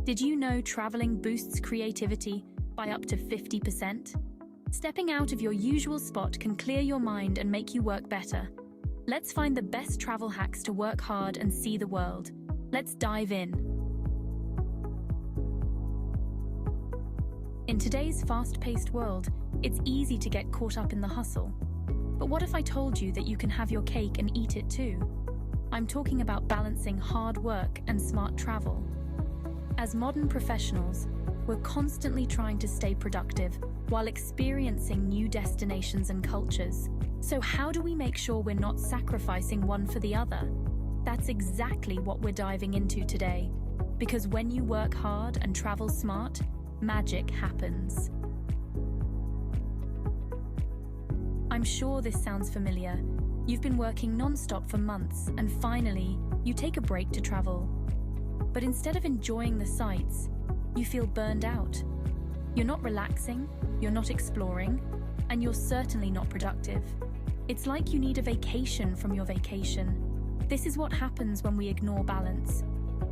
Did you know traveling boosts creativity by up to 50%? Stepping out of your usual spot can clear your mind and make you work better. Let's find the best travel hacks to work hard and see the world. Let's dive in. In today's fast-paced world, it's easy to get caught up in the hustle. But what if I told you that you can have your cake and eat it too? I'm talking about balancing hard work and smart travel. As modern professionals, we're constantly trying to stay productive while experiencing new destinations and cultures. So how do we make sure we're not sacrificing one for the other? That's exactly what we're diving into today. Because when you work hard and travel smart, magic happens. I'm sure this sounds familiar. You've been working non-stop for months, and finally, you take a break to travel. But instead of enjoying the sights, you feel burned out. You're not relaxing, you're not exploring, and you're certainly not productive. It's like you need a vacation from your vacation. This is what happens when we ignore balance.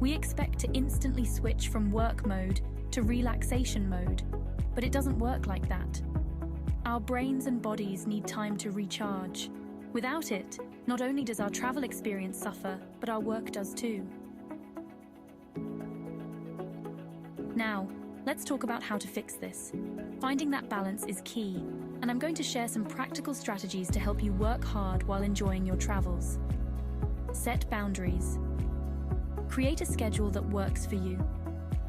We expect to instantly switch from work mode to relaxation mode, but it doesn't work like that. Our brains and bodies need time to recharge. Without it, not only does our travel experience suffer, but our work does too. Now, let's talk about how to fix this. Finding that balance is key, and I'm going to share some practical strategies to help you work hard while enjoying your travels. Set boundaries. Create a schedule that works for you.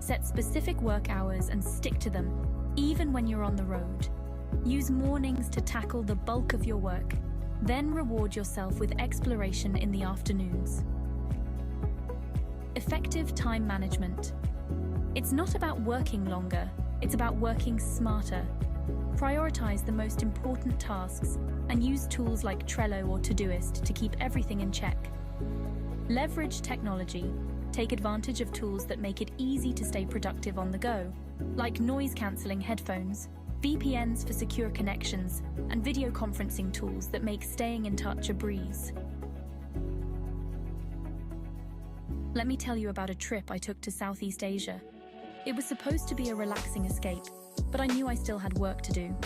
Set specific work hours and stick to them, even when you're on the road. Use mornings to tackle the bulk of your work, then reward yourself with exploration in the afternoons. Effective time management. It's not about working longer, it's about working smarter. Prioritize the most important tasks and use tools like Trello or Todoist to keep everything in check. Leverage technology. Take advantage of tools that make it easy to stay productive on the go, like noise-cancelling headphones, VPNs for secure connections, and video conferencing tools that make staying in touch a breeze. Let me tell you about a trip I took to Southeast Asia. It was supposed to be a relaxing escape, but I knew I still had work to do.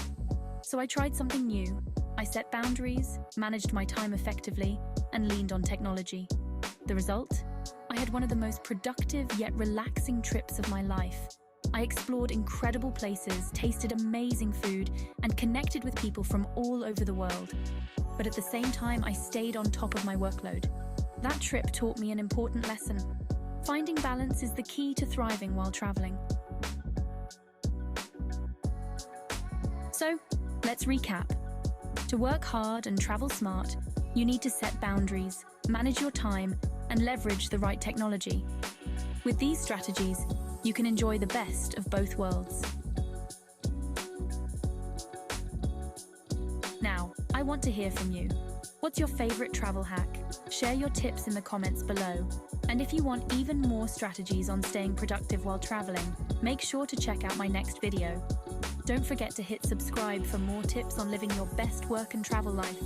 So I tried something new. I set boundaries, managed my time effectively, and leaned on technology. The result? I had one of the most productive yet relaxing trips of my life. I explored incredible places, tasted amazing food, and connected with people from all over the world. But at the same time, I stayed on top of my workload. That trip taught me an important lesson. Finding balance is the key to thriving while traveling. So, let's recap. To work hard and travel smart, you need to set boundaries, manage your time, and leverage the right technology. With these strategies, you can enjoy the best of both worlds. Now, I want to hear from you. What's your favorite travel hack? Share your tips in the comments below. And if you want even more strategies on staying productive while traveling, make sure to check out my next video. Don't forget to hit subscribe for more tips on living your best work and travel life.